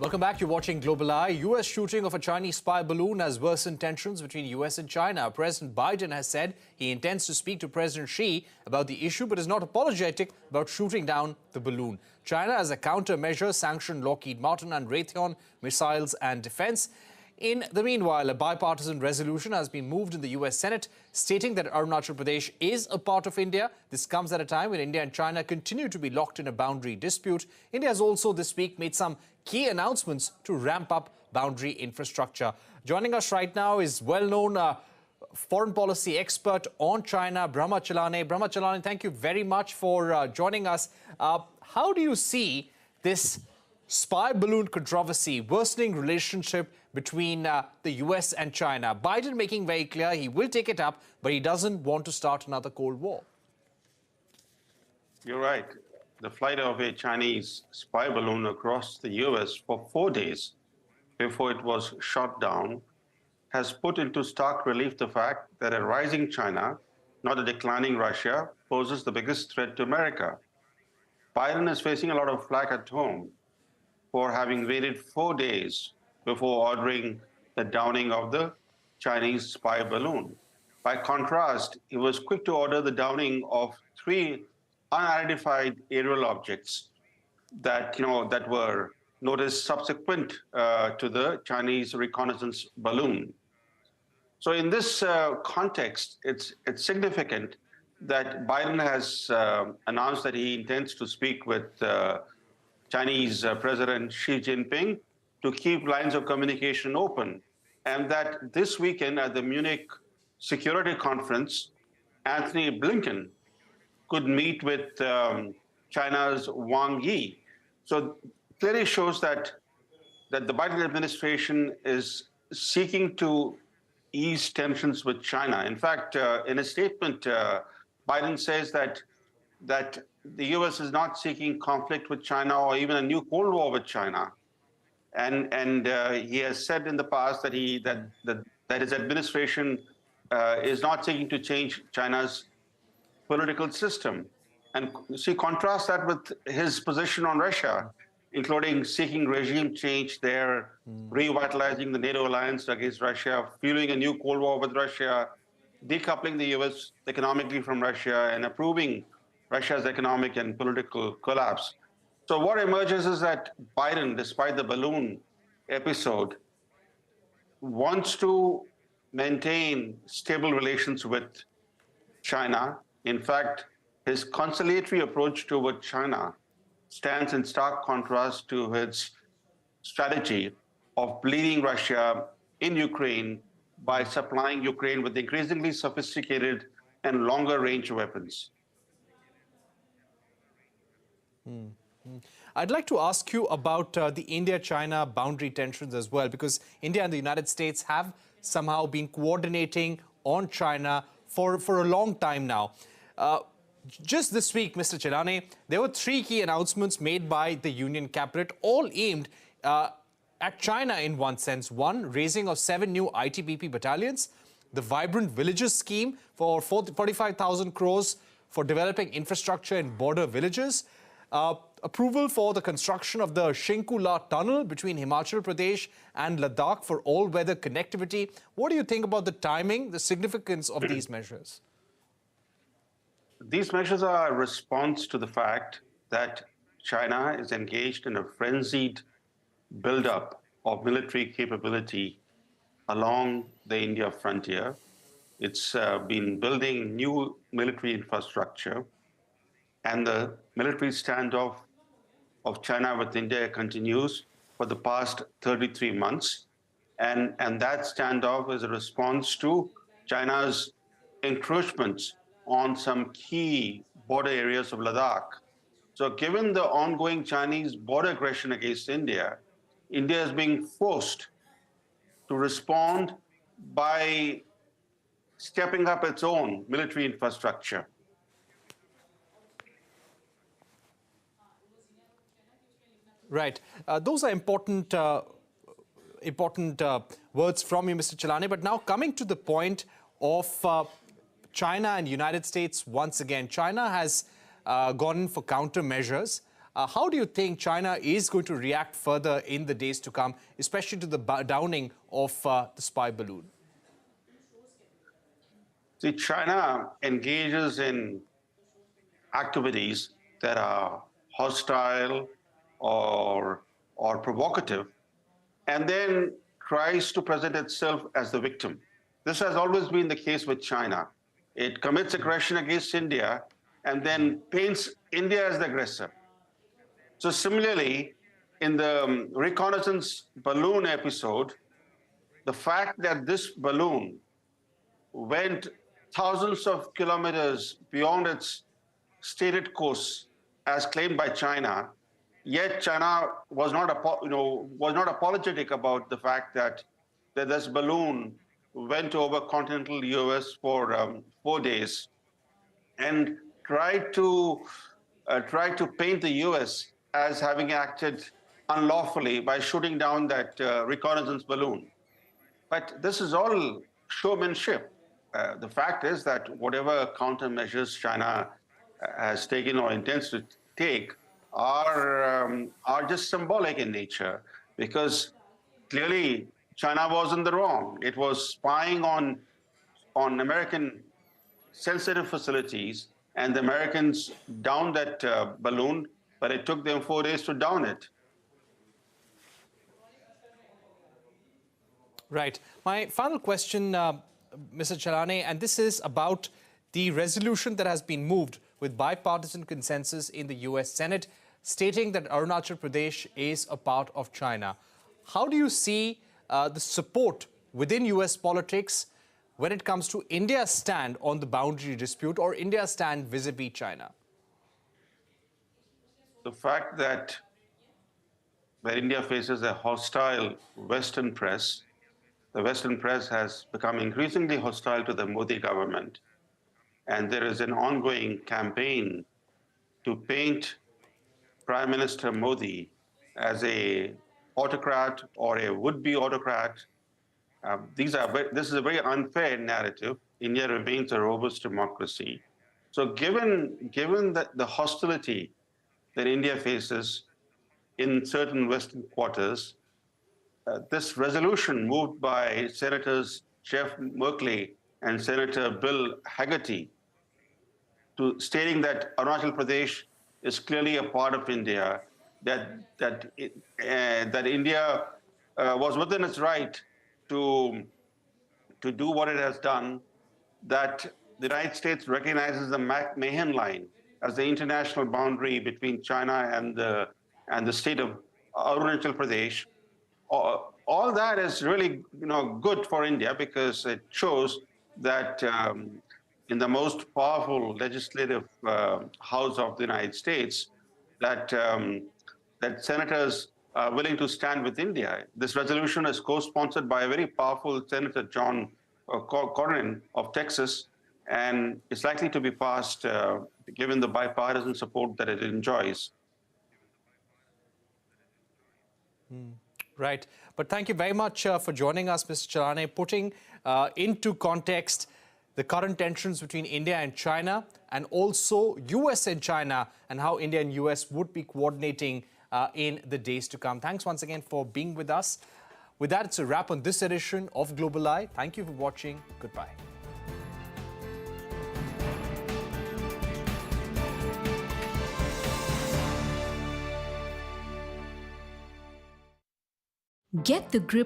Welcome back. You're watching Global Eye. U.S. shooting of a Chinese spy balloon has worsened tensions between U.S. and China. President Biden has said he intends to speak to President Xi about the issue, but is not apologetic about shooting down the balloon. China, as a countermeasure, sanctioned Lockheed Martin and Raytheon missiles and defense. In the meanwhile, a bipartisan resolution has been moved in the U.S. Senate stating that Arunachal Pradesh is a part of India. This comes at a time when India and China continue to be locked in a boundary dispute. India has also this week made some key announcements to ramp up boundary infrastructure. Joining us right now is well-known foreign policy expert on China, Brahma Chellaney. Brahma Chellaney, thank you very much for joining us. How do you see this spy balloon controversy worsening relationship between the US and China? Biden making very clear he will take it up, but he doesn't want to start another Cold War. You're right. The flight of a Chinese spy balloon across the US for 4 days before it was shot down has put into stark relief the fact that a rising China, not a declining Russia, poses the biggest threat to America. Biden is facing a lot of flack at home for having waited 4 days before ordering the downing of the Chinese spy balloon. By contrast, he was quick to order the downing of 3 unidentified aerial objects that were noticed subsequent to the Chinese reconnaissance balloon. So in this context, it's significant that Biden has announced that he intends to speak with Chinese President Xi Jinping to keep lines of communication open, and that this weekend at the Munich Security Conference, Anthony Blinken could meet with China's Wang Yi. So clearly shows that the Biden administration is seeking to ease tensions with China. In fact, in a statement, Biden says that the U.S. is not seeking conflict with China or even a new Cold War with China. And he has said in the past that his administration is not seeking to change China's political system. And see, contrast that with his position on Russia, including seeking regime change there, revitalizing the NATO alliance against Russia, fueling a new Cold War with Russia, decoupling the U.S. economically from Russia, and approving Russia's economic and political collapse. So what emerges is that Biden, despite the balloon episode, wants to maintain stable relations with China. In fact, his conciliatory approach toward China stands in stark contrast to his strategy of bleeding Russia in Ukraine by supplying Ukraine with increasingly sophisticated and longer-range weapons. I'd like to ask you about the India-China boundary tensions as well, because India and the United States have somehow been coordinating on China for a long time now. Just this week, Mr. Chellaney, there were 3 key announcements made by the Union Cabinet, all aimed at China in one sense. One, raising of 7 new ITBP battalions, the Vibrant Villages scheme for 45,000 crores for developing infrastructure in border villages, approval for the construction of the Shinkula tunnel between Himachal Pradesh and Ladakh for all-weather connectivity. What do you think about the timing, the significance of these measures? These measures are a response to the fact that China is engaged in a frenzied buildup of military capability along the India frontier. It's been building new military infrastructure, and the military standoff of China with India continues for the past 33 months. And that standoff is a response to China's encroachments on some key border areas of Ladakh. So given the ongoing Chinese border aggression against India, India is being forced to respond by stepping up its own military infrastructure. Right. Those are important words from you, Mr. Chellaney. But now coming to the point of China and United States once again. China has gone in for countermeasures. How do you think China is going to react further in the days to come, especially to the downing of the spy balloon? See, China engages in activities that are hostile or provocative, and then tries to present itself as the victim. This has always been the case with China. It commits aggression against India and then paints India as the aggressor. So similarly, in the reconnaissance balloon episode, the fact that this balloon went thousands of kilometers beyond its stated course as claimed by China, yet China was not apologetic about the fact that this balloon went over continental US for 4 days and tried to paint the US as having acted unlawfully by shooting down that reconnaissance balloon. But this is all showmanship. The fact is that whatever countermeasures China has taken or intends to take are just symbolic in nature, because clearly China was in the wrong. It was spying on American sensitive facilities, and the Americans downed that balloon, but it took them 4 days to down it. Right. My final question, Mr. Chellaney, and this is about the resolution that has been moved with bipartisan consensus in the U.S. Senate, stating that Arunachal Pradesh is a part of China. How do you see the support within U.S. politics when it comes to India's stand on the boundary dispute or India's stand vis-a-vis China? The fact that where India faces a hostile Western press, the Western press has become increasingly hostile to the Modi government. And there is an ongoing campaign to paint Prime Minister Modi as an autocrat or a would-be autocrat. This is a very unfair narrative. India remains a robust democracy. So given that the hostility that India faces in certain Western quarters, this resolution moved by Senators Jeff Merkley and Senator Bill Hagerty, stating that Arunachal Pradesh is clearly a part of India, that India was within its right to do what it has done, that the United States recognizes the Mahan Line as the international boundary between China and the state of Arunachal Pradesh. All that is really good for India, because it shows that in the most powerful legislative house of the United States, that senators are willing to stand with India. This resolution is co-sponsored by a very powerful Senator John Cornyn of Texas, and it's likely to be passed given the bipartisan support that it enjoys. Right. But thank you very much for joining us, Mr. Chellaney, putting into context the current tensions between India and China, and also US and China, and how India and US would be coordinating in the days to come. Thanks once again for being with us. With that, it's a wrap on this edition of Global Eye. Thank you for watching. Goodbye. Get the grip